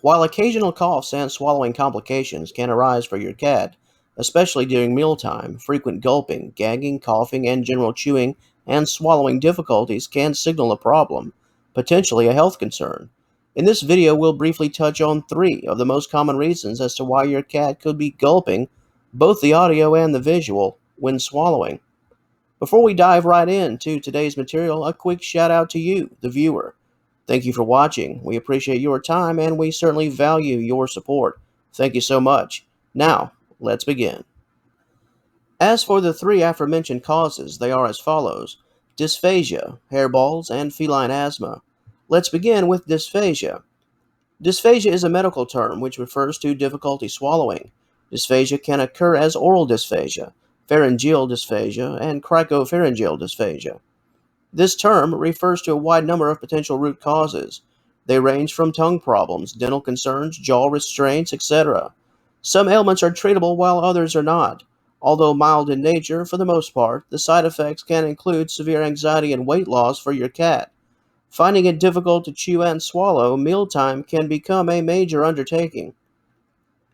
While occasional coughs and swallowing complications can arise for your cat, especially during mealtime, frequent gulping, gagging, coughing, and general chewing and swallowing difficulties can signal a problem, potentially a health concern. In this video, we'll briefly touch on three of the most common reasons as to why your cat could be gulping, both the audio and the visual, when swallowing. Before we dive right into today's material, a quick shout out to you, the viewer. Thank you for watching. We appreciate your time and we certainly value your support. Thank you so much. Now, let's begin. As for the three aforementioned causes, they are as follows: dysphagia, hairballs, and feline asthma. Let's begin with dysphagia. Dysphagia is a medical term which refers to difficulty swallowing. Dysphagia can occur as oral dysphagia, pharyngeal dysphagia, and cricopharyngeal dysphagia. This term refers to a wide number of potential root causes. They range from tongue problems, dental concerns, jaw restraints, etc. Some ailments are treatable while others are not. Although mild in nature, for the most part, the side effects can include severe anxiety and weight loss for your cat. Finding it difficult to chew and swallow, mealtime can become a major undertaking.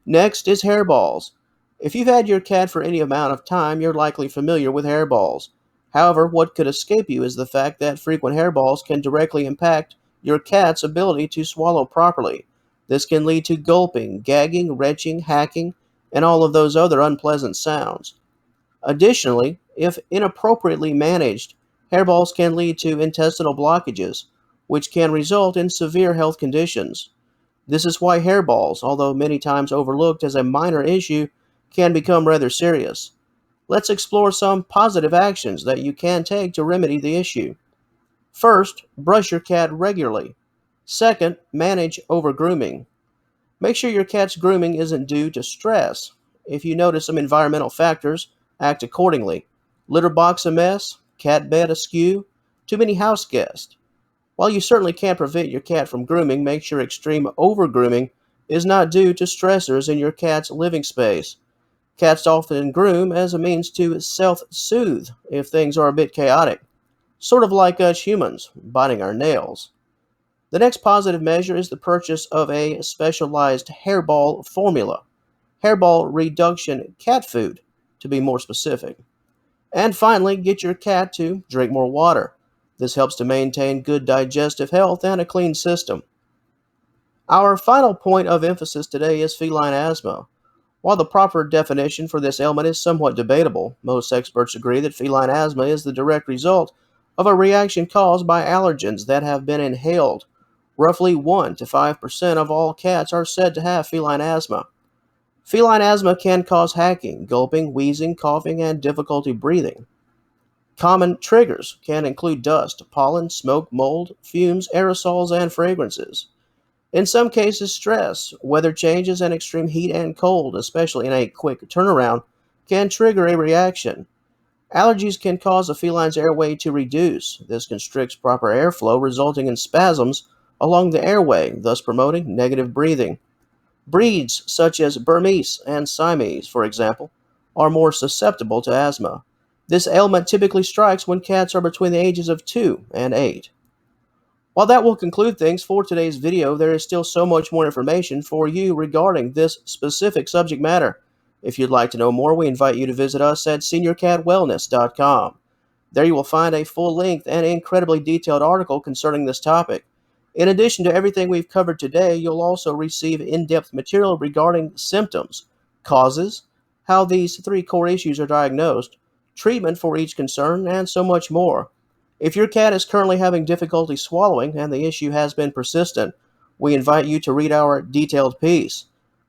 Next is hairballs. If you've had your cat for any amount of time, you're likely familiar with hairballs. However, what could escape you is the fact that frequent hairballs can directly impact your cat's ability to swallow properly. This can lead to gulping, gagging, retching, hacking, and all of those other unpleasant sounds. Additionally, if inappropriately managed, hairballs can lead to intestinal blockages, which can result in severe health conditions. This is why hairballs, although many times overlooked as a minor issue, can become rather serious. Let's explore some positive actions that you can take to remedy the issue. First, brush your cat regularly. Second, manage over-grooming. Make sure your cat's grooming isn't due to stress. If you notice some environmental factors, act accordingly. Litter box a mess, cat bed askew, too many house guests. While you certainly can't prevent your cat from grooming, make sure extreme over-grooming is not due to stressors in your cat's living space. Cats often groom as a means to self-soothe if things are a bit chaotic, sort of like us humans biting our nails. The next positive measure is the purchase of a specialized hairball formula, hairball reduction cat food, to be more specific. And finally, get your cat to drink more water. This helps to maintain good digestive health and a clean system. Our final point of emphasis today is feline asthma. While the proper definition for this ailment is somewhat debatable, most experts agree that feline asthma is the direct result of a reaction caused by allergens that have been inhaled. Roughly 1 to 5% of all cats are said to have feline asthma. Feline asthma can cause hacking, gulping, wheezing, coughing, and difficulty breathing. Common triggers can include dust, pollen, smoke, mold, fumes, aerosols, and fragrances. In some cases, stress, weather changes, and extreme heat and cold, especially in a quick turnaround, can trigger a reaction. Allergies can cause a feline's airway to reduce. This constricts proper airflow, resulting in spasms along the airway, thus promoting negative breathing. Breeds such as Burmese and Siamese, for example, are more susceptible to asthma. This ailment typically strikes when cats are between the ages of 2 and 8. While that will conclude things for today's video, there is still so much more information for you regarding this specific subject matter. If you'd like to know more, we invite you to visit us at seniorcatwellness.com. There you will find a full-length and incredibly detailed article concerning this topic. In addition to everything we've covered today, you'll also receive in-depth material regarding symptoms, causes, how these three core issues are diagnosed, treatment for each concern, and so much more. If your cat is currently having difficulty swallowing and the issue has been persistent, we invite you to read our detailed piece.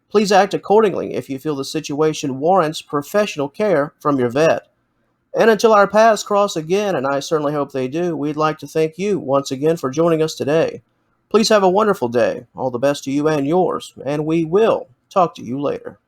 Please act accordingly if you feel the situation warrants professional care from your vet. And until our paths cross again, and I certainly hope they do, we'd like to thank you once again for joining us today. Please have a wonderful day. All the best to you and yours, and we will talk to you later.